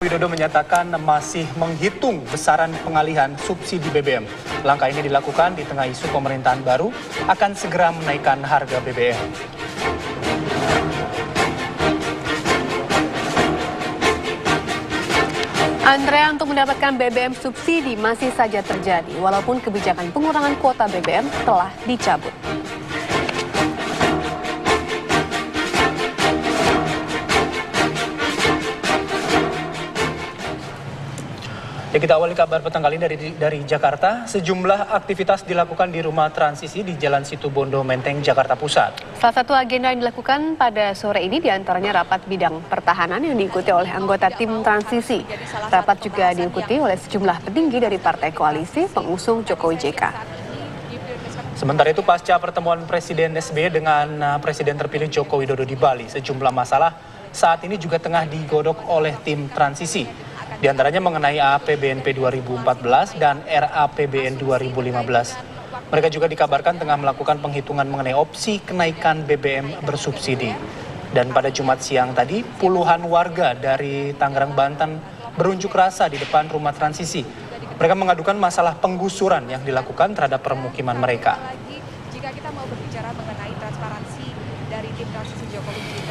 Widodo menyatakan masih menghitung besaran pengalihan subsidi BBM. Langkah ini dilakukan di tengah isu pemerintahan baru akan segera menaikkan harga BBM. Antrean untuk mendapatkan BBM subsidi masih saja terjadi, walaupun kebijakan pengurangan kuota BBM telah dicabut. Ya, kita awali kabar petang kali ini dari Jakarta. Sejumlah aktivitas dilakukan di rumah transisi di Jalan Situbondo Menteng, Jakarta Pusat. Salah satu agenda yang dilakukan pada sore ini diantaranya rapat bidang pertahanan yang diikuti oleh anggota tim transisi. Rapat juga diikuti oleh sejumlah petinggi dari partai koalisi pengusung Jokowi JK. Sementara itu, pasca pertemuan Presiden SBY dengan Presiden terpilih Joko Widodo di Bali, sejumlah masalah saat ini juga tengah digodok oleh tim transisi. Di antaranya mengenai APBNP 2014 dan RAPBN 2015. Mereka juga dikabarkan tengah melakukan penghitungan mengenai opsi kenaikan BBM bersubsidi. Dan pada Jumat siang tadi, puluhan warga dari Tangerang, Banten berunjuk rasa di depan rumah transisi. Mereka mengadukan masalah penggusuran yang dilakukan terhadap permukiman mereka. Jika kita mau berbicara mengenai transparansi dari tim transisi Jokowi JK,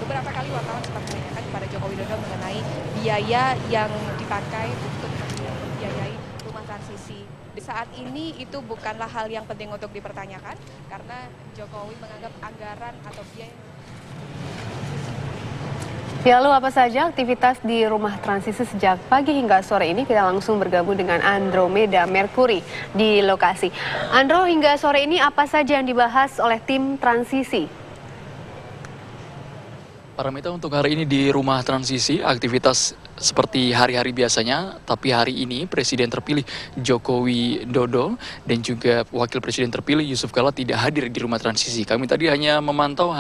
beberapa kali wartawan sempat menanyakan kepada Joko Widodo mengenai biaya yang dipakai untuk membiayai rumah transisi. Di saat ini itu bukanlah hal yang penting untuk dipertanyakan karena Jokowi menganggap anggaran atau biaya. Ya, lalu apa saja aktivitas di rumah transisi sejak pagi hingga sore ini? Kita langsung bergabung dengan Andromeda Mercury di lokasi. Andro, hingga sore ini apa saja yang dibahas oleh tim transisi? Paramita, untuk hari ini di rumah transisi aktivitas seperti hari-hari biasanya, tapi hari ini Presiden terpilih Joko Widodo dan juga Wakil Presiden terpilih Yusuf Kala tidak hadir di rumah transisi. Kami tadi hanya memantau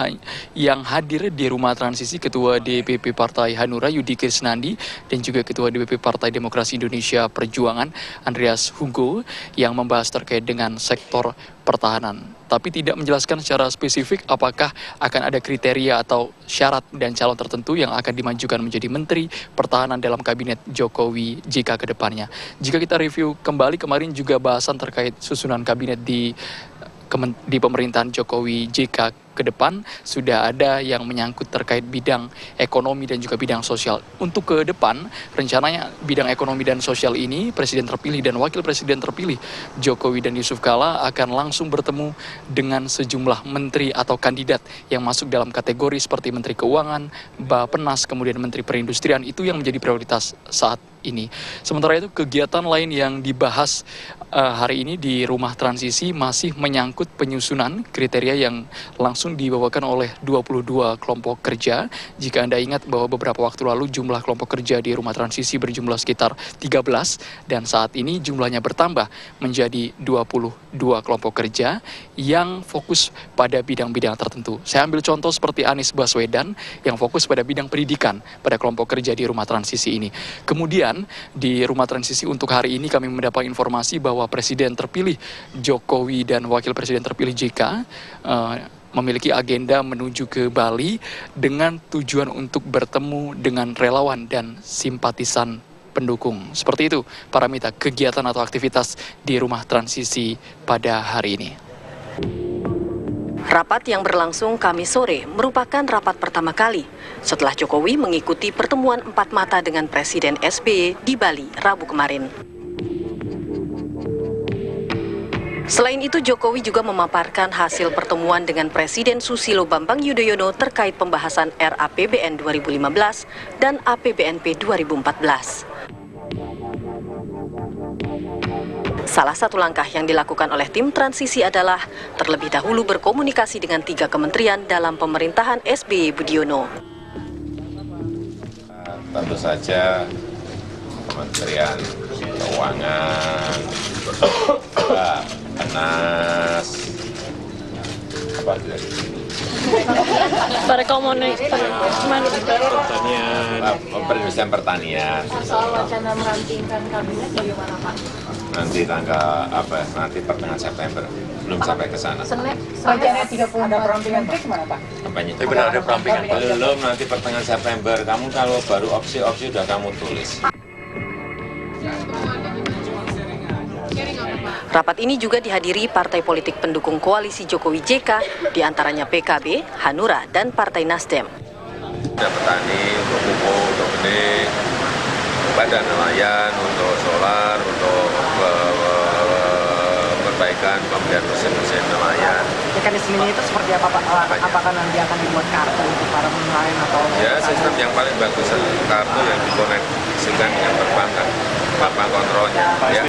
yang hadir di rumah transisi Ketua DPP Partai Hanura Yudi Krisnandi dan juga Ketua DPP Partai Demokrasi Indonesia Perjuangan Andreas Hugo yang membahas terkait dengan sektor pertahanan. Tapi tidak menjelaskan secara spesifik apakah akan ada kriteria atau syarat dan calon tertentu yang akan dimajukan menjadi Menteri Pertahanan dalam Kabinet Jokowi JK ke depannya. Jika kita review kembali kemarin juga bahasan terkait susunan kabinet di pemerintahan Jokowi JK ke depan sudah ada yang menyangkut terkait bidang ekonomi dan juga bidang sosial. Untuk ke depan, rencananya bidang ekonomi dan sosial ini, Presiden terpilih dan Wakil Presiden terpilih Jokowi dan Yusuf Kala akan langsung bertemu dengan sejumlah menteri atau kandidat yang masuk dalam kategori seperti Menteri Keuangan, Bappenas, kemudian Menteri Perindustrian, itu yang menjadi prioritas saat ini. Sementara itu, kegiatan lain yang dibahas hari ini di rumah transisi masih menyangkut penyusunan kriteria yang langsung dibawakan oleh 22 kelompok kerja. Jika Anda ingat bahwa beberapa waktu lalu jumlah kelompok kerja di rumah transisi berjumlah sekitar 13 dan saat ini jumlahnya bertambah menjadi 22 kelompok kerja yang fokus pada bidang-bidang tertentu. Saya ambil contoh seperti Anies Baswedan yang fokus pada bidang pendidikan pada kelompok kerja di rumah transisi ini. Kemudian di rumah transisi untuk hari ini kami mendapat informasi bahwa Presiden terpilih Jokowi dan Wakil Presiden terpilih JK memiliki agenda menuju ke Bali dengan tujuan untuk bertemu dengan relawan dan simpatisan pendukung. Seperti itu, Paramita, kegiatan atau aktivitas di rumah transisi pada hari ini. Rapat yang berlangsung Kamis sore merupakan rapat pertama kali setelah Jokowi mengikuti pertemuan empat mata dengan Presiden SBY di Bali Rabu kemarin. Selain itu, Jokowi juga memaparkan hasil pertemuan dengan Presiden Susilo Bambang Yudhoyono terkait pembahasan RAPBN 2015 dan APBNP 2014. Salah satu langkah yang dilakukan oleh tim transisi adalah terlebih dahulu berkomunikasi dengan 3 kementerian dalam pemerintahan SBY Budiono. Tentu saja Kementerian Keuangan, Bappenas, apa lagi? Pertanian. Perindustrian pertanian. Soal wacana merampingkan kabinet bagaimana Pak? Nanti tanggal apa? Nanti pertengahan September. Belum sampai ke sana. Rencananya 30 ada perampingan gimana Pak? Apanya? Tapi benar ada perampingan, Pak. Belum, nanti pertengahan September. Kamu kalau baru opsi-opsi udah kamu tulis. Rapat ini juga dihadiri partai politik pendukung koalisi Jokowi JK, diantaranya PKB, Hanura, dan Partai Nasdem. Ada petani untuk pupuk, untuk benih, badan nelayan, untuk solar, untuk perbaikan pembelian mesin-mesin nelayan. Mekanismenya itu seperti apa Pak? Apakah nanti akan dibuat kartu untuk para nelayan atau? Ya, sistem yang paling bagus kartu yang dikoneksikan dengan perbankan, papan kontrolnya. Ya.